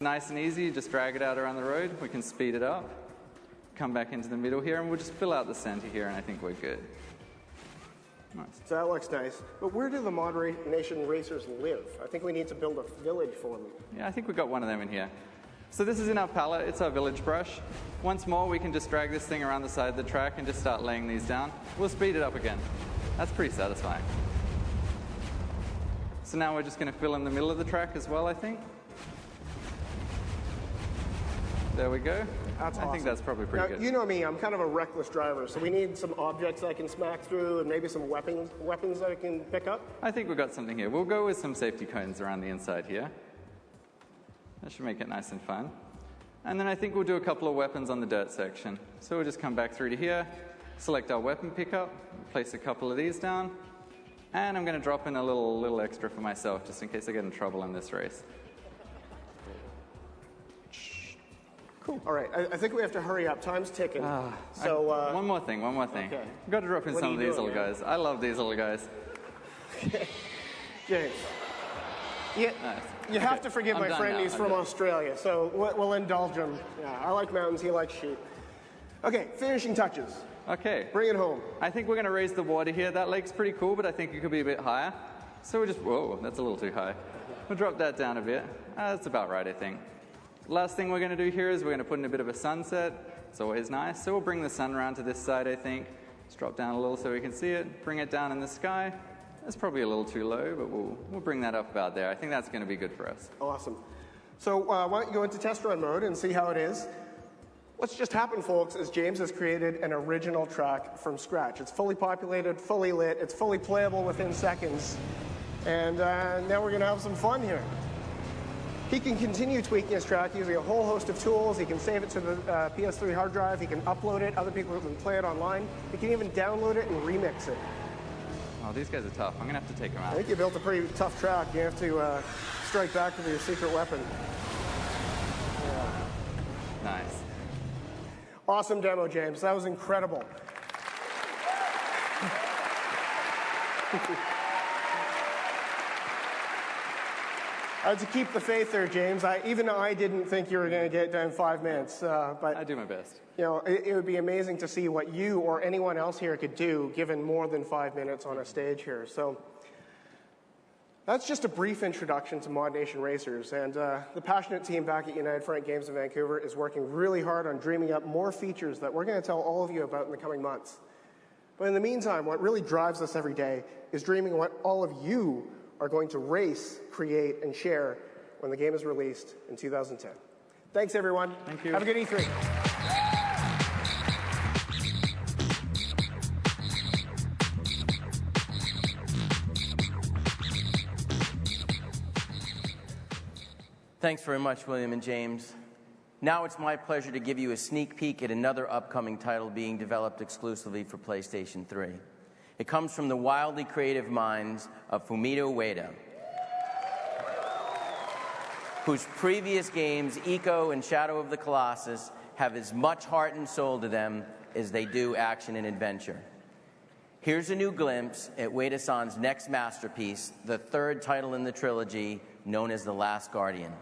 Nice and easy, just drag it out around the road. We can speed it up, come back into the middle here, and we'll just fill out the center here, and I think we're good. Nice. So that looks nice. But where do the Mod Nation racers live? I think we need to build a village for them. Yeah, I think we've got one of them in here. So this is in our palette, it's our village brush. Once more, we can just drag this thing around the side of the track and just start laying these down. We'll speed it up again. That's pretty satisfying. So now we're just going to fill in the middle of the track as well, I think. There we go. That's awesome. I think that's probably pretty good. You know me, I'm kind of a reckless driver, so we need some objects I can smack through and maybe some weapons that I can pick up. I think we've got something here. We'll go with some safety cones around the inside here. That should make it nice and fun. And then I think we'll do a couple of weapons on the dirt section. So we'll just come back through to here, select our weapon pickup, place a couple of these down, and I'm going to drop in a little extra for myself just in case I get in trouble in this race. Cool. All right, I think we have to hurry up. Time's ticking. One more thing. Okay. I've got to drop in some of these little guys. I love these little guys. James, you have to forgive my friend. He's from Australia, so we'll indulge him. Yeah, I like mountains. He likes sheep. Okay, finishing touches. Okay. Bring it home. I think we're going to raise the water here. That lake's pretty cool, but I think it could be a bit higher. So we'll just, whoa, that's a little too high. We'll drop that down a bit. That's about right, I think. Last thing we're going to do here is we're going to put in a bit of a sunset. It's always nice. So we'll bring the sun around to this side, I think. Just drop down a little so we can see it. Bring it down in the sky. That's probably a little too low, but we'll bring that up about there. I think that's going to be good for us. Awesome. So why don't you go into test run mode and see how it is. What's just happened, folks, is James has created an original track from scratch. It's fully populated, fully lit, it's fully playable within seconds. And now we're going to have some fun here. He can continue tweaking his track using a whole host of tools. He can save it to the PS3 hard drive. He can upload it. Other people can play it online. He can even download it and remix it. Oh, these guys are tough. I'm going to have to take them out. I think you built a pretty tough track. You have to strike back with your secret weapon. Yeah. Nice. Awesome demo, James. That was incredible. To keep the faith there, James, even I didn't think you were going to get it done in 5 minutes. But I do my best. You know, it would be amazing to see what you or anyone else here could do given more than 5 minutes on a stage here. So that's just a brief introduction to Mod Nation Racers. And the passionate team back at United Front Games in Vancouver is working really hard on dreaming up more features that we're going to tell all of you about in the coming months. But in the meantime, what really drives us every day is dreaming what all of you are going to race, create, and share when the game is released in 2010. Thanks, everyone. Thank you. Have a good E3. Thanks very much, William and James. Now it's my pleasure to give you a sneak peek at another upcoming title being developed exclusively for PlayStation 3. It comes from the wildly creative minds of Fumito Ueda, whose previous games, Ico and Shadow of the Colossus, have as much heart and soul to them as they do action and adventure. Here's a new glimpse at Ueda-san's next masterpiece, the third title in the trilogy, known as The Last Guardian.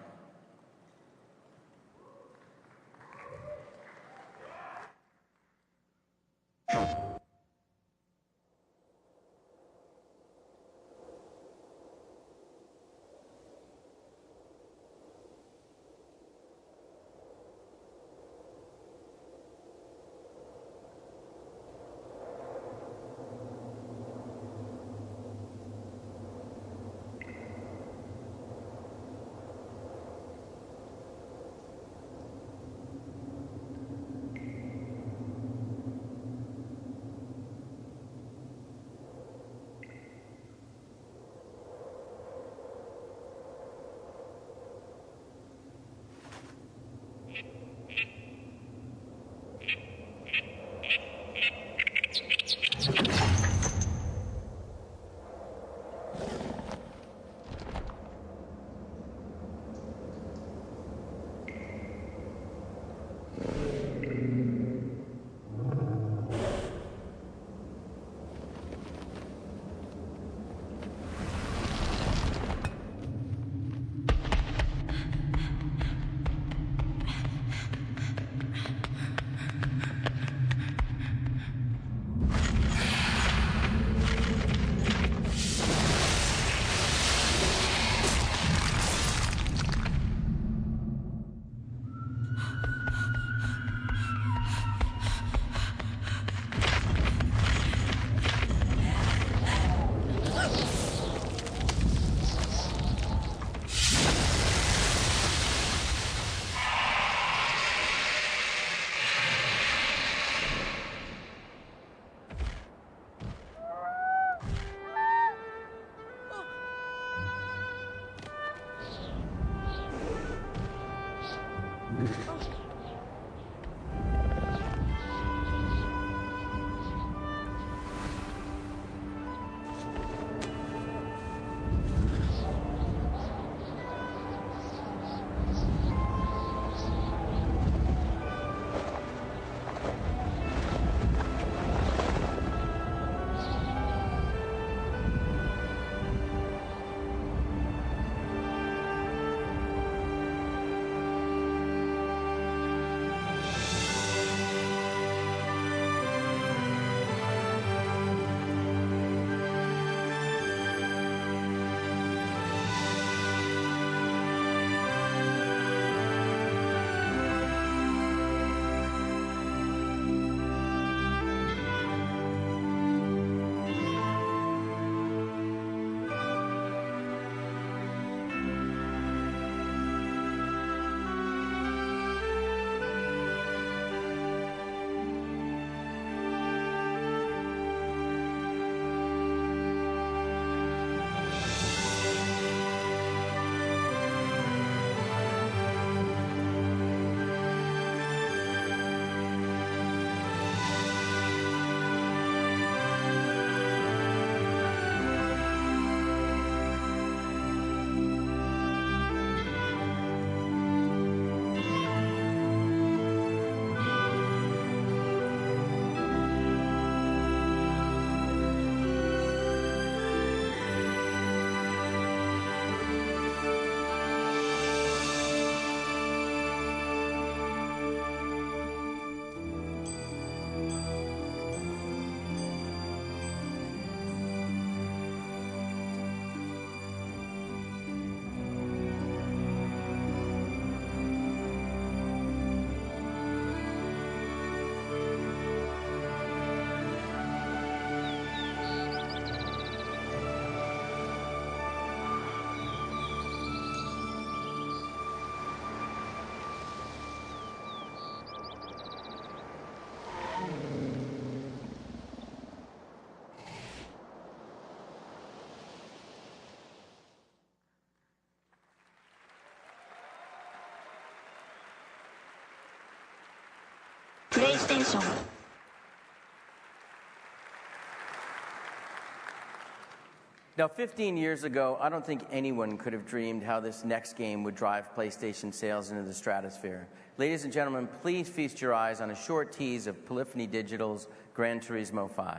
PlayStation. Now, 15 years ago, I don't think anyone could have dreamed how this next game would drive PlayStation sales into the stratosphere. Ladies and gentlemen, please feast your eyes on a short tease of Polyphony Digital's Gran Turismo 5.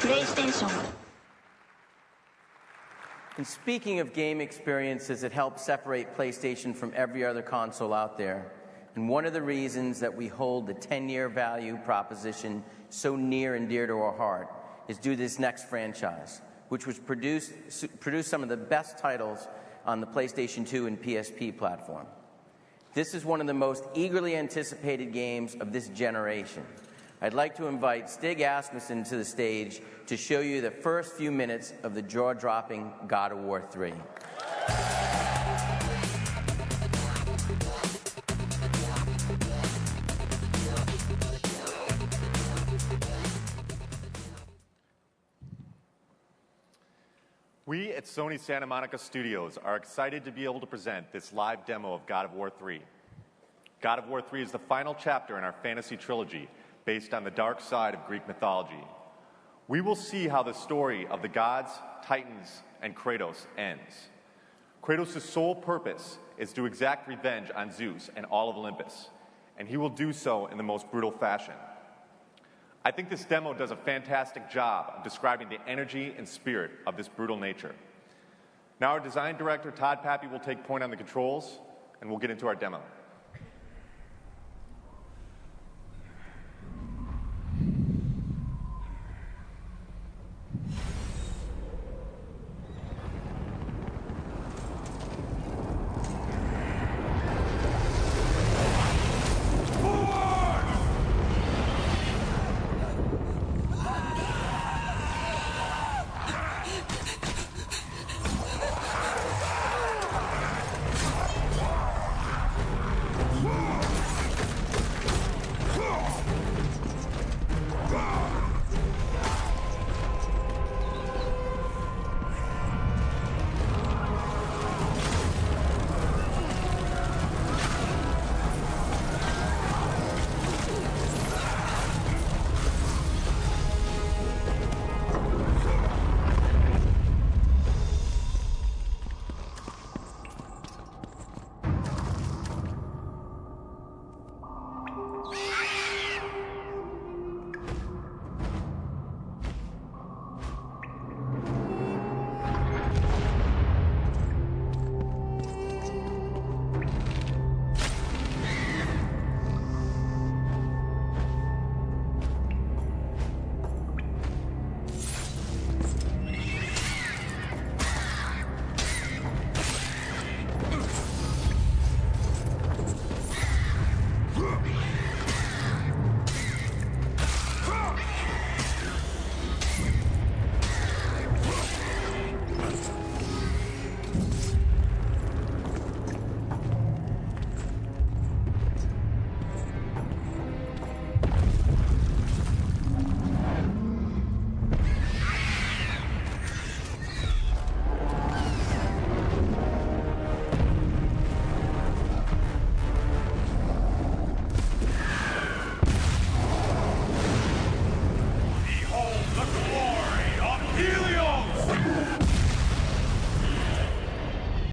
PlayStation. And speaking of game experiences, it helps separate PlayStation from every other console out there. And one of the reasons that we hold the 10-year value proposition so near and dear to our heart is due to this next franchise, which was produced some of the best titles on the PlayStation 2 and PSP platform. This is one of the most eagerly anticipated games of this generation. I'd like to invite Stig Asmussen to the stage to show you the first few minutes of the jaw-dropping God of War 3. We at Sony Santa Monica Studios are excited to be able to present this live demo of God of War 3. God of War 3 is the final chapter in our fantasy trilogy based on the dark side of Greek mythology. We will see how the story of the gods, titans, and Kratos ends. Kratos' sole purpose is to exact revenge on Zeus and all of Olympus, and he will do so in the most brutal fashion. I think this demo does a fantastic job of describing the energy and spirit of this brutal nature. Now our design director, Todd Pappy, will take point on the controls, and we'll get into our demo.